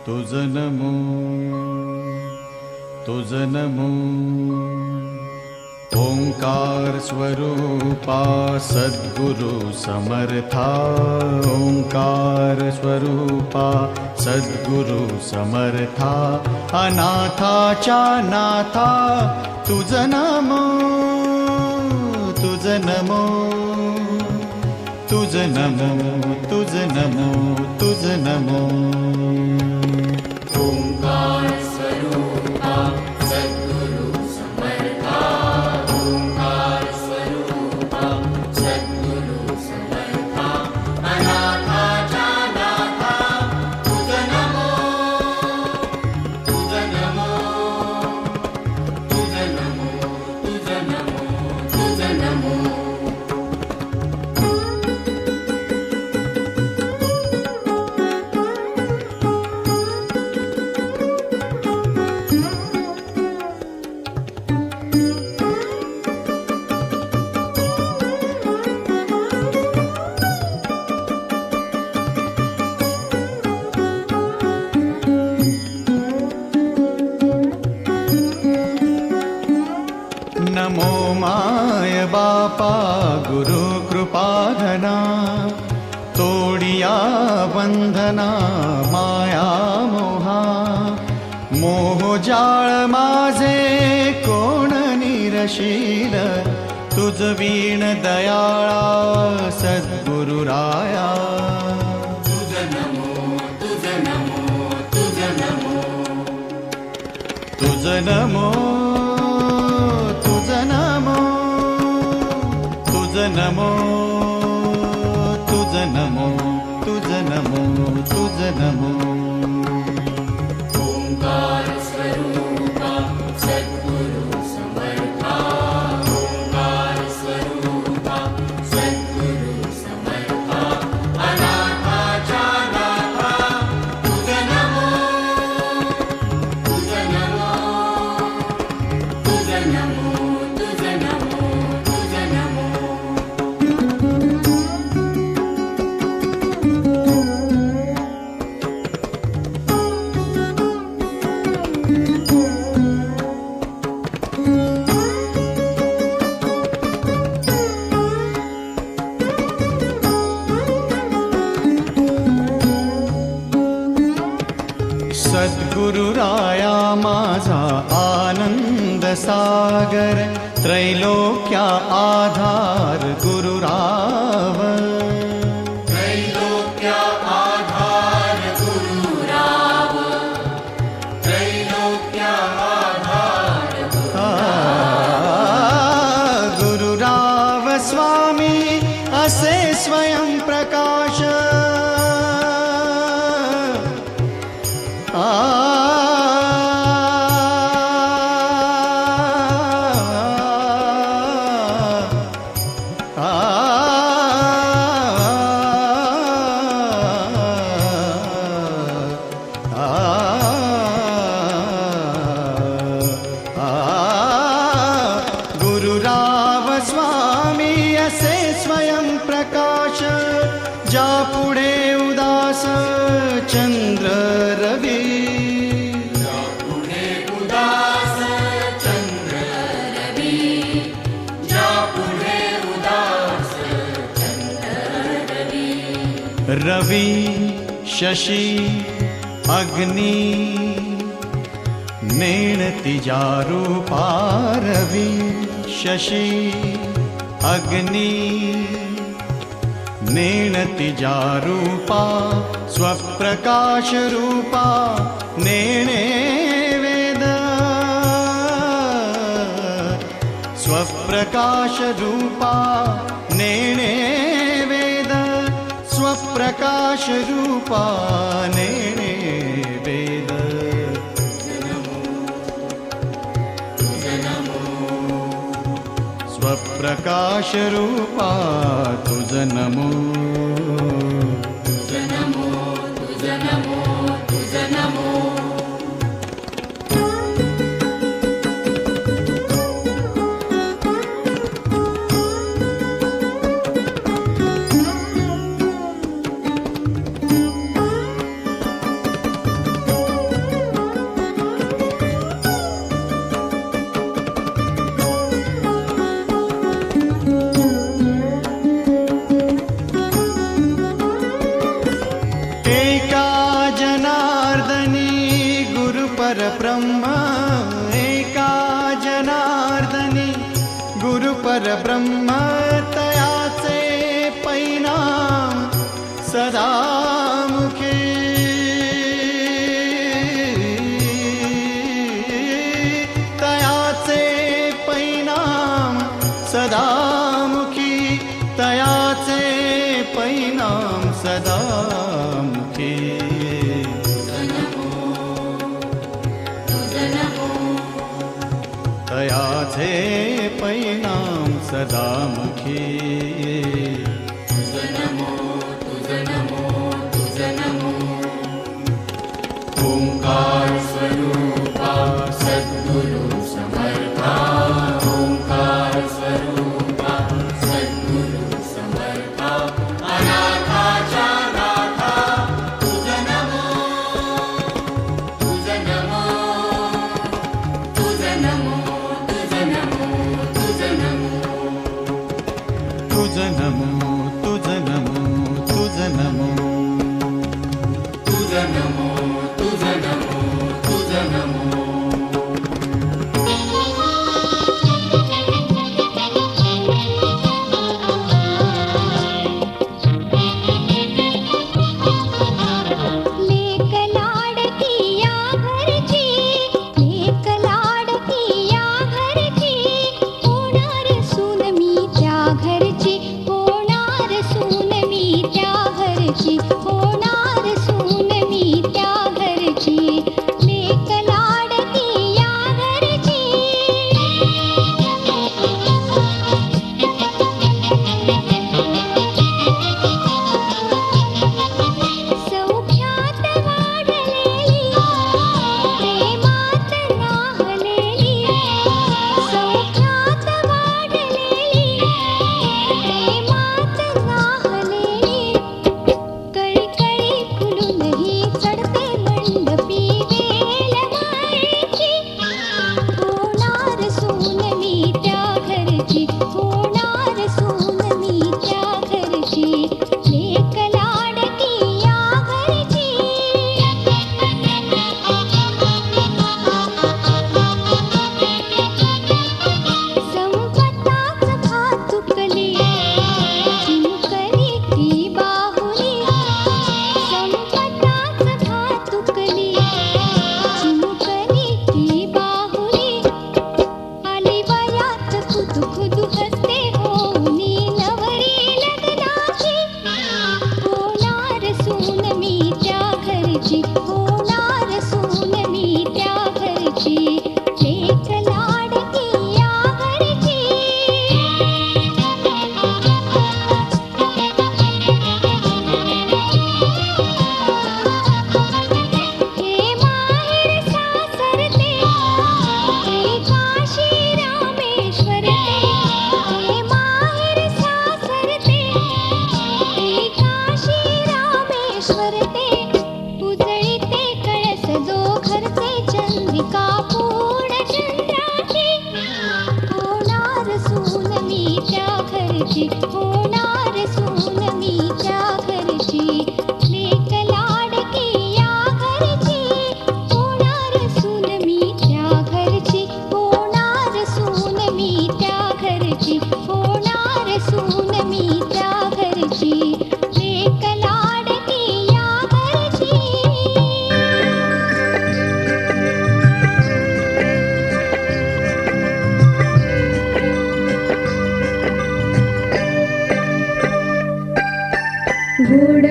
तुझ नमो तुझ नमो ओंकार स्वरूपा सद्गुरु समर्था ओंकार स्वरूपा सद्गुरु समर्था अनाथाच्या नाथा तुझ नमो तुझ नमो तुझ नमो तुझ नमो तुझ नमो ओंकार स्वरूपा सद्गुरु समर्था ओंकार स्वरूपा सद्गुरु समर्था अनाथाच्या नाथा तुझ नमो तुझ नमो तुझ नमो तुझ नमो तुझ नमो नमो माय बापा गुरु कृपाधना तोडिया बंधना माया मोहा मोहजाळ माझे कोण निरशील तुझ वीण दयाळा सद्गुरुराया तुझ नमो तुझ नमो तुझ नमो तुझ नमो तुझ नमो तुझ नमो तुझ नमो तुझ नमो तुझ नमो ओंकार स्वरूपा सद्गुरु समर्था ओंकार स्वरूपा सद्गुरु समर्था अनाथाच्या नाथा तुझ नमो तुझ नमो तुझ नमो तुझ नमो तुझ नमो सद्गुरुराया माझा आनंद सागर त्रैलोक्या आधार गुरुराव त्रैलोक्या आधार गुरुराव त्रैलोक्या आधार गुरुराव स्वामी असे स्वयं प्रकाश गुरुराव स्वामी असे स्वयं प्रकाश ज्या पुढे उदास चंद्र रवी पुढे उदास चंद्र रवी ज्या पुढे उदास चंद्र रवी रवी शशी अग्नि नेणती रूपा रवी शशी अग्नि नेणती रूपा स्वप्रकाश रूपा नेणे वेद स्वप्रकाश रूपा नेणे वेद स्वप्रकाश रूपा नेणे वेद स्वप्रकाश रूपा तुझ नमो तुझ नमो तुझ नमो तुझ नमो परब्रह्म एका जनार्दनी गुरु परब्रह्म तयाचे परिणाम सदा मुखे तयाचे परिणाम सदा मुखी तयाचे परिणाम सदा मुखी तयाचे परिणाम सदा मुखी ओंकार स्वरूपा सद्गुरु समर्था ओंकार स्वरूपा सद्गुरु समर्था अनाथाच्या नाथा तुझ नमो तुझ नमो तुझ नमो तुझ नमो तुझ नमो तुझ नमो तुझ नमो तुझ नमो तुझ नमो तुझ नमो तुझ नमो लेक लाडकी या घरची लेक लाडकी या घरची होणार सून मी त्या घरची होणार सून मी त्या घरची होणार सून मी त्या घरची लेक लाडकी या घरची सौख्यात वाढलेली प्रेमात नाहलेली सौख्यात वाढलेली प्रेमात नाहलेली कळी कळी फुलूनही चढते मंडपी वेल माळेची होणार सून मी त्या घरची होणार सून मी त्या घरची लेक लाडकी या घरची संपताच भातुकली चिमुकली ती बाहुली संपताच भातुकली चिमुकली ती बाहुली आली वयात खुदू खुदू हसते होनी नवरी लग्नाची होणार सून मी त्या घरची होणार सून मी त्या घरची लेक लाडकी या घरची हे माहेर सासरते हे काशी रामेश्वरते हे माहेर सासरते हे काशी रामेश्वरते उजळीते कळस जो घरचे चंद्रिका पूर्णचंद्राची होणार सून मी त्या घरची होणार सून मी त्या घरची लेक लाडकी या घरची होणार सून मी त्या घरची होणार सून मी त्या घरची होणार सून मी त्या घरची लेक लाडकी या घरची गोड